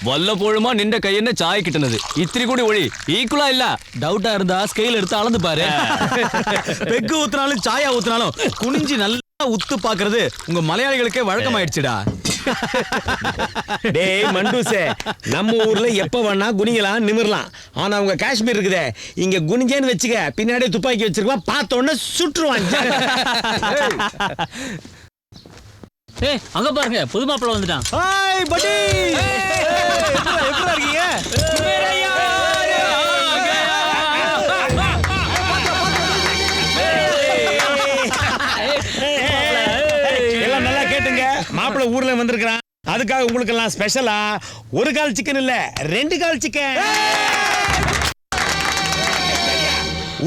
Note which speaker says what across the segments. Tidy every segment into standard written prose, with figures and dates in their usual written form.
Speaker 1: വല്ലപ്പോഴുമാ നിന്റെ കയ്യെന്നെ ചായ കിട്ടുന്നത്. ഇത്തിരി കൂടി ഒഴി. ഈക്വലാ ഇല്ല. ഡൗട്ടാ இருந்தா സ്കെയിൽ എടുത്ത് அளந்து பாரு. பெக்கு ஊத்துனாலும் சாயா ஊத்துனாலும் குனிஞ்சி நல்லா உத்து பாக்குறது உங்க மலையாளிகளுக்கே வழக்கமாயிடுச்சுடா.
Speaker 2: டேய் மண்டூசே, நம்ம ஊர்ல எப்ப வேணா குனிங்கலாம் நிமிரலாம். ஆனா அவங்க காஷ்மீர் இருக்குதே, இங்க குனிஞ்சேன்னு வச்சுக்க பின்னாடியே துப்பாக்கி வச்சிருக்கான், பார்த்த உடனே சுட்டுருவான்.
Speaker 3: ஏய் அங்க பாருங்க, புது மாப்பிள்ளை வந்துட்டான்.
Speaker 1: ஹாய் பட்டி. எப்படிடா இருக்கீங்க?
Speaker 2: எல்லாம் நல்லா கேட்டுங்க, மாப்பிள்ளை ஊர்ல வந்திருக்கிறான். அதுக்காக உங்களுக்கு எல்லாம் ஸ்பெஷலா ஒரு கால் சிக்கன் இல்ல 2 கால் சிக்கன்.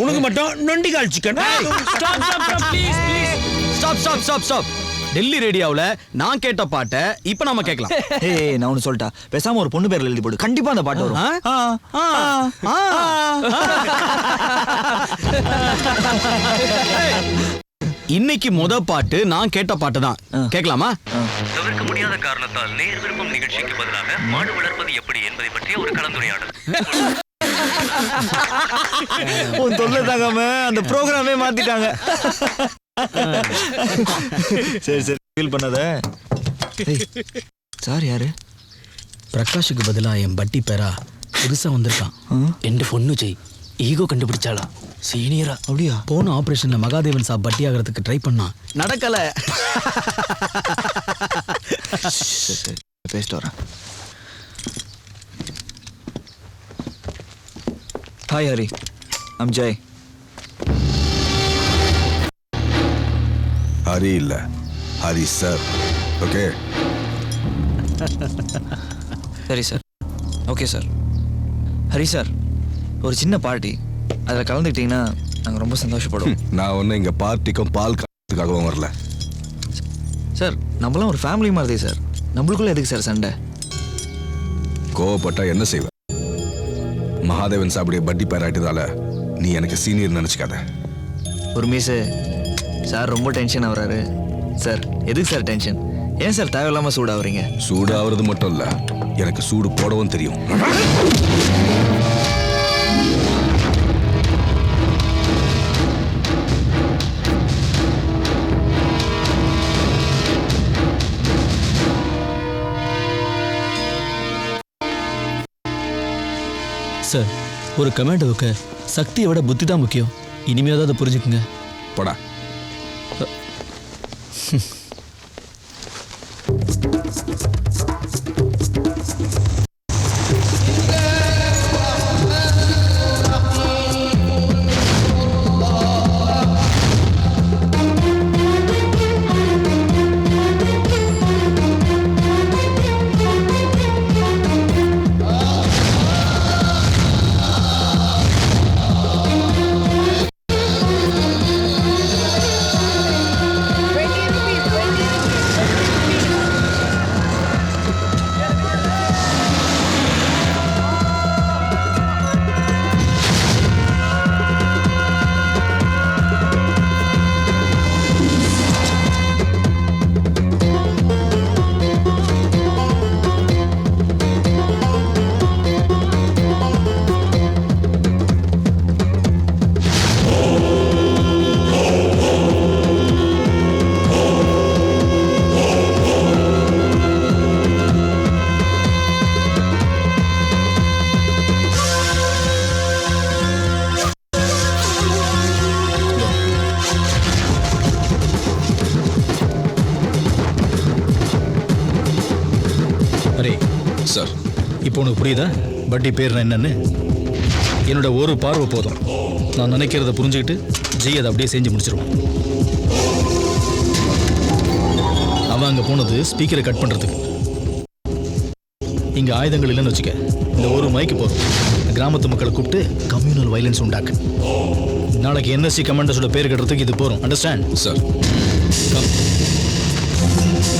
Speaker 2: உனக்கு மட்டும் 2 கால் சிக்கன்.
Speaker 1: ஸ்டாப். டெல்லி ரேடியோவுல நான் கேட்ட பாட்டை இப்ப நாம கேட்கலாம்.
Speaker 4: ஏய் நான் ஒன்னு சொல்லிட்டா, பேசாம ஒரு பொண்ணு பேர்ல எழுதி போடு, கண்டிப்பா அந்த பாட்டு வரும்.
Speaker 1: இன்னைக்கு முத பாட்டு நான் கேட்ட பாட்டு தான். கேட்கலாமா?
Speaker 5: தவிர்க்க முடியாத காரணத்தால் நேர் விருப்பம் நிகழ்ச்சிக்கு பதிலாக மாடு வளர்ப்பது எப்படி என்பதை பற்றிய ஒரு கலந்துரையாடல்.
Speaker 4: உன் தொல்லை தாங்காம அந்த ப்ரோக்ராமே மாத்திட்டாங்க. சரி ஃபீல் பண்ணாத. சார் யாரு?
Speaker 3: பிரகாஷுக்கு பதிலா என் பட்டி பேரா புதுசா வந்திருக்கான். எந்த பொண்ணு ஜெய் ஈகோ கண்டுபிடிச்சாளா சீனியரா.
Speaker 4: அப்படியா?
Speaker 3: போன ஆபரேஷன்ல மகாதேவன் சாப் பட்டி ஆகிறதுக்கு ட்ரை பண்ணான், நடக்கல.
Speaker 4: சரி பேசிட்டு வரேன். Hi Hari, I'm Jay.
Speaker 6: ஹரி இல்ல, ஹரி சார். ஓகே
Speaker 4: சரி sir. Okay sir. Hari sir, ஒரு சின்ன பார்ட்டி, அதில் கலந்துக்கிட்டீங்கன்னா நாங்கள் ரொம்ப சந்தோஷப்படுவோம்.
Speaker 6: நான் ஒன்றும் இங்கே பார்ட்டிக்கும் பால் காட்டுக்காகவும் வரல
Speaker 4: சார். நம்மளாம் ஒரு ஃபேமிலி மாதிரி சார், நம்மளுக்குள்ள எதுக்கு சார் சண்டை?
Speaker 6: கோவப்பட்டா என்ன செய்வேன்? மகாதேவன் சாப்பிடைய பட்டி பேராட்டிதால நீ எனக்கு சீனியர் நினச்சிக்காத.
Speaker 4: ஒரு மீசு சார் ரொம்ப டென்ஷன் ஆகுறாரு. சார் எதுக்கு சார் டென்ஷன்? ஏன் சார் தேவையில்லாமல் சூடாகிறீங்க?
Speaker 6: சூடாகிறது மட்டும் இல்லை, எனக்கு சூடு போடவும் தெரியும்.
Speaker 3: சார் ஒரு கமாண்டோவுக்கு சக்தியை விட புத்தி தான் முக்கியம். இனிமேல் அதை புரிஞ்சுக்குங்க.
Speaker 6: போடா.
Speaker 7: சார் இப்போ உனக்கு புரியுதா பட்டி பேர் என்னன்னு? என்னோட ஒரு பார்வை போதும், நான் நினைக்கிறத புரிஞ்சுக்கிட்டு ஜெய் அதை அப்படியே செஞ்சு முடிச்சிருவான். அவன் அங்கே போனது ஸ்பீக்கரை கட் பண்ணுறதுக்கு. இங்கே ஆயுதங்கள் இல்லைன்னு வச்சுக்க, இந்த ஒரு மைக்கு போதும் கிராமத்து மக்களை கூப்பிட்டு கம்யூனல் வைலன்ஸ் உண்டாக்கு. நாளைக்கு என்எஸ்சி கமாண்டர்ஸோட பேர் கட்டுறதுக்கு இது போகிறோம். Understand
Speaker 6: sir?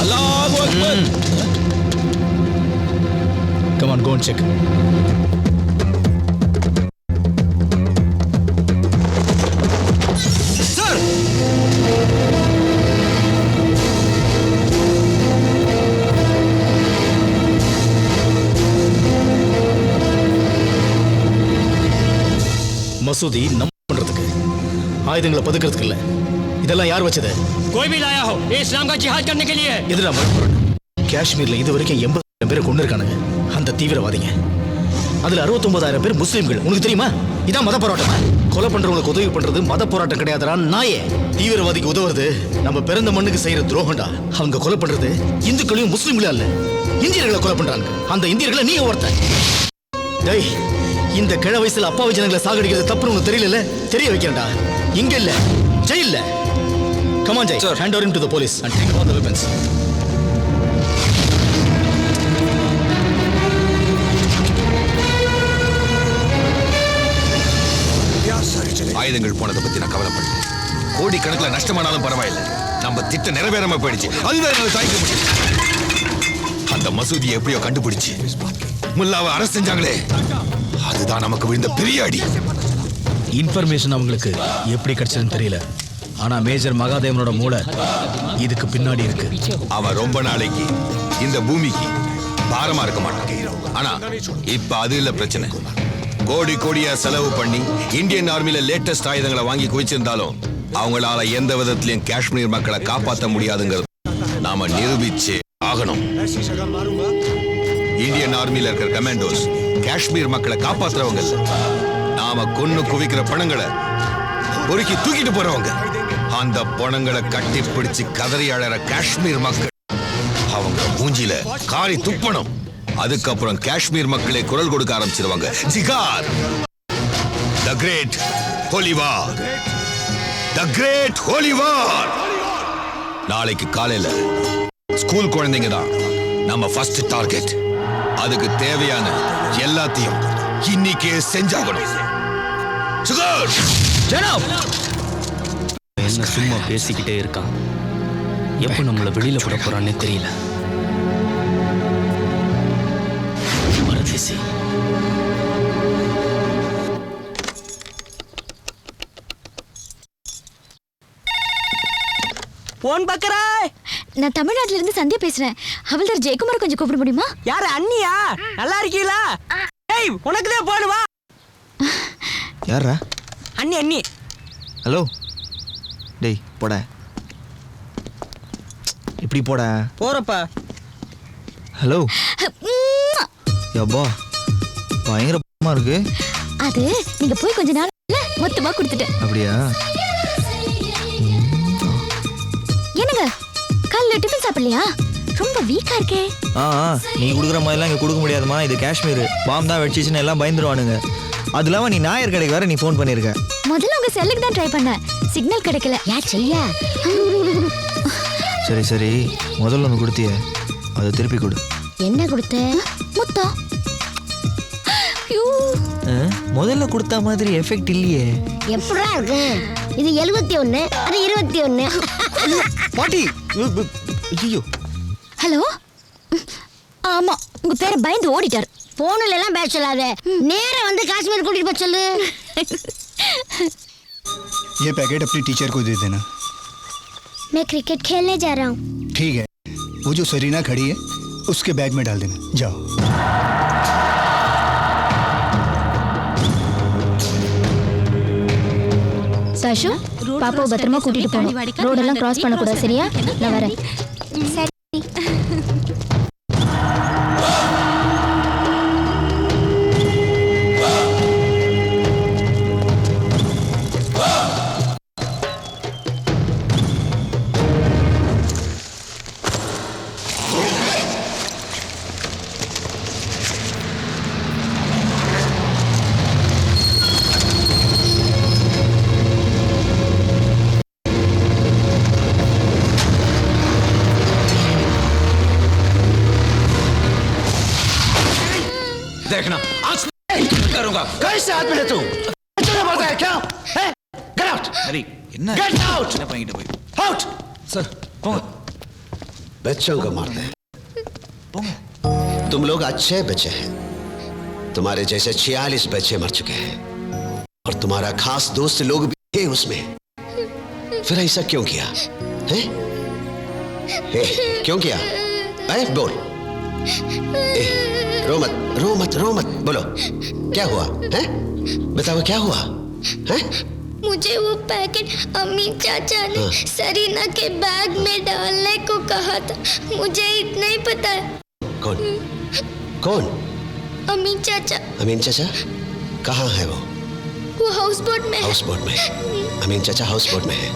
Speaker 7: அல்லாஹு Akbar. Come on, go and check.
Speaker 1: Sir!
Speaker 7: மசூதி நம்ம பண்றதுக்கு, ஆயுதங்களை பதுக்கிறதுக்கு இல்ல. இதெல்லாம் யார் வச்சது?
Speaker 2: कोई भी लाया हो ये इस्लाम का जिहाद करने के लिए।
Speaker 7: எதிரா மறுபுறம் காஷ்மீர்ல இது வரைக்கும் 80,000 பேரை கொண்டு இருக்கானுங்க அந்த தீவிரவாதிங்க. அதுல 69,000 பேர் முஸ்லிம்கள். உனக்கு தெரியுமா? இதான் மத போராட்டமா? கொலை பண்றவங்களுக்கு உதவி பண்றது மத போராட்டம் கிடையாதுடா நாயே. தீவிரவாதிக்கு உதவுறது நம்ம பிறந்த மண்ணுக்கு செய்யற துரோகம்டா. அவங்க கொலை பண்றது இந்துக்களையும் முஸ்லிம்களா இல்ல, இந்தியர்களை கொலை பண்றாங்க. அந்த இந்தியர்களை நீங்க ஒருத்தன். டேய், இந்த கிழ வயசுல அப்பாவி ஜனங்களை சாகடிக்கிறது தப்புன்னு உனக்கு தெரியல? தெரிய வைக்கிறேன்டா. இங்க இல்ல, ஜெயில்ல. Come on, Jay.
Speaker 4: Sir.
Speaker 7: Hand over him to the police and take all the weapons.
Speaker 6: ஆயுதங்கள் போனதை பத்தி நான் கவலைப்படல. கோடிக்கணக்கில் நஷ்டமானாலும் பரவாயில்ல, நம்ம திட்டம் நிறைவேறாம போயிடுச்சு. அதுதான் என்னால தாய்க்க முடியும். அந்த மசூதியை எப்படியோ கண்டுபிடிச்சு முல்லாவை அரசு செஞ்சாங்களே, அதுதான் நமக்கு விழுந்த பெரிய அடி.
Speaker 1: இன்ஃபர்மேஷன் அவங்களுக்கு எப்படி கிடைச்சதுன்னு தெரியல. ஆனா மேஜர் மகாதேவனோட மூளை இதுக்கு பின்னாடி இருக்கு.
Speaker 6: அவன் ரொம்ப நாளைக்கு இந்த பூமிக்கு பாரமா இருக்க மாட்டான். ஆனா இப்ப அது இல்ல பிரச்சனை. கோடி கோடியா செலவு பண்ணி இந்தியன் ஆர்மில லேட்டஸ்ட் ஆயுதங்களை வாங்கி குவிச்சிருந்தாலும் அவங்களால எந்த விதத்திலையும் காஷ்மீர் மக்களை காப்பாற்ற முடியாதுங்கிறது நாம நிரூபிச்சே ஆகணும். இந்தியன் ஆர்மில இருக்கிற கமாண்டோஸ் காஷ்மீர் மக்களை காப்பாத்துறவங்க இல்ல. நாம கொன்னு குவிக்கிற பணங்களை பொறுக்கி தூக்கிட்டு போறவங்க. அந்த பணங்களை கட்டி பிடிச்சு கதறி அழற காஷ்மீர் மக்கள் அவங்க மூஞ்சில காரி துப்பணும். அதுக்கப்புறம் காஷ்மீர் மக்களே குரல் கொடுக்க ஆரம்பிச்சிருவாங்க. ஜிகார், தி கிரேட் ஹோலி வார், தி கிரேட் ஹோலி வார். நாளைக்கு காலையில ஸ்கூல் குழந்தைங்க தான் நம்ம ஃபர்ஸ்ட் டார்கெட். அதுக்கு தேவையான எல்லாத்தையும் இன்னைக்கே செஞ்சாகணும். ஜிகார்,
Speaker 3: என்ன சும்மா பேசிக்கிட்டே இருக்கான்? எப்போ நம்மளை வெளியில போட போறான்னே தெரியல. பரதேசி.
Speaker 8: போன் பக்கரா.
Speaker 9: நான் தமிழ்நாட்டுல இருந்து சந்தியா பேசுறேன். ஹவல்தார் ஜெயக்குமார் கொஞ்சம் கூப்பிட முடியுமா?
Speaker 8: யாரு அண்ணியா? நல்லா இருக்கீங்களா? ஏய் உனக்கு தான் போன் வா.
Speaker 4: யாரா?
Speaker 8: அண்ணி அண்ணி.
Speaker 4: ஹலோ டேய் போட, இப்படி போட.
Speaker 8: போறப்பா.
Speaker 4: ஹலோ யப்பா பயங்கரமா இருக்கு.
Speaker 9: அது நீங்க போய் கொஞ்ச நாள் மொத்தமா கொடுத்துட்டேன்.
Speaker 4: அப்படியா?
Speaker 9: என்னங்க காலைல டிஃபன் சாப்பிடலையா? ரொம்ப வீக்கா இருக்கே.
Speaker 4: நீ கொடுக்குற மாதிரிலாம் இங்கே கொடுக்க முடியாதுமா. இது காஷ்மீர். பாம் தான் வெடிச்சிச்சுன்னு எல்லாம் பயந்துருவானுங்க. அது இல்லாமல் நீ நாயர் கடைக்கு வேற நீ ஃபோன் பண்ணியிருக்க.
Speaker 9: முதல்ல உங்க செல்லுக்கு தான் ட்ரை பண்ணேன், சிக்னல் கிடைக்கல. யார் செய்யா?
Speaker 4: சரி சரி, முதல்ல ஒன்று கொடுத்திய அதை திருப்பி கொடு.
Speaker 9: என்ன கொடுத்த? முத்தம்.
Speaker 4: முதல்ல கொடுத்த மாதிரி எஃபெக்ட் இல்லையே.
Speaker 9: எப்படா இருக்கு இது? 71 அது 21.
Speaker 4: பாட்டி ஐயோ.
Speaker 9: ஹலோ, ஆமா உங்க பேரை பயந்து ஓடிட்டார். போன்ல எல்லாம் பேச சொல்லாத, நேரா வந்து காஷ்மீர் கூட்டிட்டு போய் சொல்லு.
Speaker 10: ये पैकेट अपनी टीचर को दे देना।
Speaker 9: मैं क्रिकेट खेलने जा रहा हूँ।
Speaker 10: ठीक है, वो जो सरीना खड़ी है उसके बैग में डाल देना। जाओ।
Speaker 9: சாஷு, பாப்பாவை பத்திரமா கூட்டிட்டு போகணும். ரோடெல்லாம் கிராஸ் பண்ணக்கூடாது, சரியா? நான் வரேன். சரி.
Speaker 2: देखना आज करूंगा। कैसे आदमी है तू? तुझे बोलता है क्या? Get out!
Speaker 4: சரி என்ன?
Speaker 2: Get out!
Speaker 4: என்ன பண்ணிட்டு போய்?
Speaker 2: Out!
Speaker 4: சார் போங்க.
Speaker 11: बच्चों को मारते हैं। तुम लोग अच्छे बच्चे हैं। तुम्हारे जैसे 46 बच्चे मर चुके हैं और तुम्हारा खास दोस्त लोग भी थे उसमें। फिर ऐसा क्यों किया? हैं? क्यों किया? बोल। रो मत, रो मत, रो मत। बोलो क्या हुआ? हैं? बताओ क्या हुआ? हैं?
Speaker 9: मुझे वो पैकेट अम्मी चाचा ने सरीना के बैग में डालने को कहा था। मुझे इतना ही पता है।
Speaker 11: कौन कौन?
Speaker 9: अम्मी चाचा।
Speaker 11: अमीन चाचा कहाँ है वो?
Speaker 9: हाउस बोट में है।
Speaker 11: हाउस बोट में। अमीन चाचा हाउस बोट में है।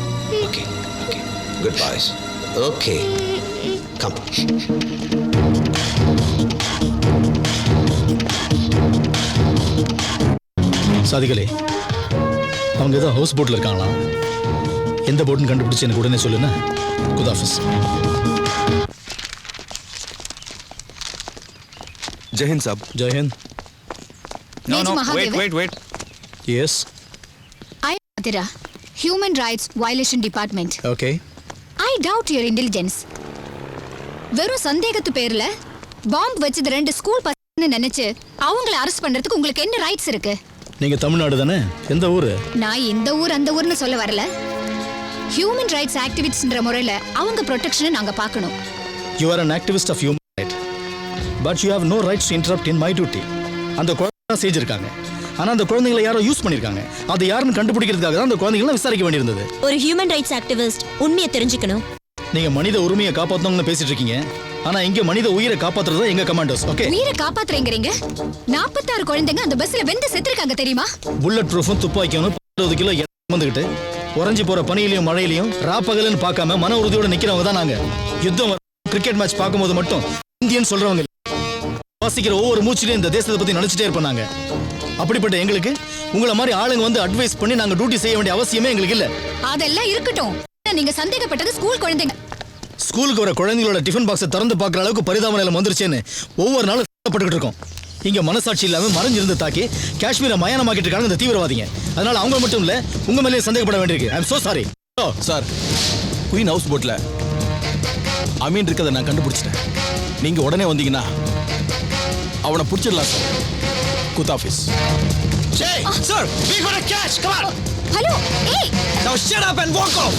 Speaker 11: Okay okay good boys. Okay come.
Speaker 7: சாதிகளே, அவங்க ஏதோ ஹவுஸ் போட்டில் இருக்காங்களாம். எந்த போட்டுன்னு கண்டுபிடிச்சு எனக்கு உடனே சொல்லுன்னா. Good office.
Speaker 6: जय हिंद साहब.
Speaker 7: जय Hind.
Speaker 4: No, wait.
Speaker 7: Yes.
Speaker 9: I Adira, Human Rights Violation Department.
Speaker 7: Okay.
Speaker 9: I doubt your intelligence. வெறும் சந்தேகத்து பேர்ல பாம்பு வச்சது 2 ஸ்கூல் பசங்கன்னு நினைச்சு அவங்கள அரெஸ்ட் பண்றதுக்கு உங்களுக்கு என்ன ரைட்ஸ் இருக்கு?
Speaker 7: நீங்க தமிழ்நாடு தானே? எந்த ஊரு?
Speaker 9: நான் இந்த ஊர் அந்த ஊர்னு சொல்ல வரல. ஹியூமன் ரைட்ஸ் ஆக்டிவிஸ்ட்ன்ற முறையில அவங்க ப்ரொடெக்ஷனை நாங்க பார்க்கணும்.
Speaker 7: You are an activist of human rights. But you have no rights to interrupt in my duty. அந்த குழந்தை செஞ்சிருக்காங்க. ஆனா அந்த குழந்தைகளை யாரோ யூஸ் பண்ணிருக்காங்க. அது யாருன்னு கண்டுபிடிக்கிறதுக்காக தான் அந்த குழந்தைகளை விசாரிக்க வேண்டியிருந்தது.
Speaker 9: ஒரு ஹியூமன் ரைட்ஸ் ஆக்டிவிஸ்ட் உண்மையை தெரிஞ்சுக்கணும்.
Speaker 7: நீங்க மனித உரிமையை காப்பாத்தணும்னு பேசிட்டு இருக்கீங்க. ஆனா இங்க மனித உயிரை காப்பாத்துறது தான் எங்க கமாண்டோஸ். ஓகே.
Speaker 9: உயிரை காப்பாத்துறீங்கறீங்க. 46 குழந்தைங்க அந்த பஸ்ல வெந்து செத்துருக்காங்க தெரியுமா?
Speaker 7: புல்லட் ப்ரூஃபும் துப்பாக்கியும் 20 கிலோ வந்துகிட்டு உறைஞ்சி போற பனியிலையும் மழையிலையும் ராப்பகல்னு பார்க்காம மன உறுதியோட நிக்கிறவங்க தான் நாங்க. யுத்தம் கிரிக்கெட் மேட்ச் பார்க்கும்போது மட்டும் இந்தியன் சொல்றவங்க வாசிக்கிற ஒவ்வொரு மூச்சிலையும் இந்த தேசத்தை பத்தி நினைச்சிட்டே இருப்பாங்க. அப்படிப்பட்ட எங்களுக்கு உங்களை மாதிரி ஆளுங்க வந்து அட்வைஸ் பண்ணி நாங்க டியூட்டி செய்ய வேண்டிய அவசியமே எங்களுக்கு இல்ல.
Speaker 9: அதெல்லாம் இருக்கட்டும். நீங்க சந்தேகப்பட்டது ஸ்கூல் குழந்தைங்க.
Speaker 7: ஸ்கூலுக்கு வர குழந்தைகளோட டிஃபன் பாக்ஸை திறந்து பார்க்குற அளவுக்கு பரிதாப நிலை வந்துருச்சேன்னு ஒவ்வொரு நாளும் பட்டுக்கிட்டு இருக்கோம். இங்க மனசாட்சி இல்லாம மறைஞ்சிருந்து தாக்கி காஷ்மீரை மயானமாக்கிட்டு இருக்காங்க இந்த தீவிரவாதிங்க. அதனால அவங்க மட்டும் இல்ல உங்க மேலேயே சந்தேகப்பட வேண்டியிருக்கு. I am so sorry.
Speaker 1: Sir, queen house போட்ல அமீன் இருக்கதை நான் கண்டுபிடிச்சிட்டேன். நீங்க உடனே வந்தீங்கன்னா அவனை பிடிச்சிடலாம் சார். Good office.
Speaker 2: Jay, sir, we got a catch. Come on.
Speaker 9: Hello, ஏய்.
Speaker 2: Now shut up and walk off.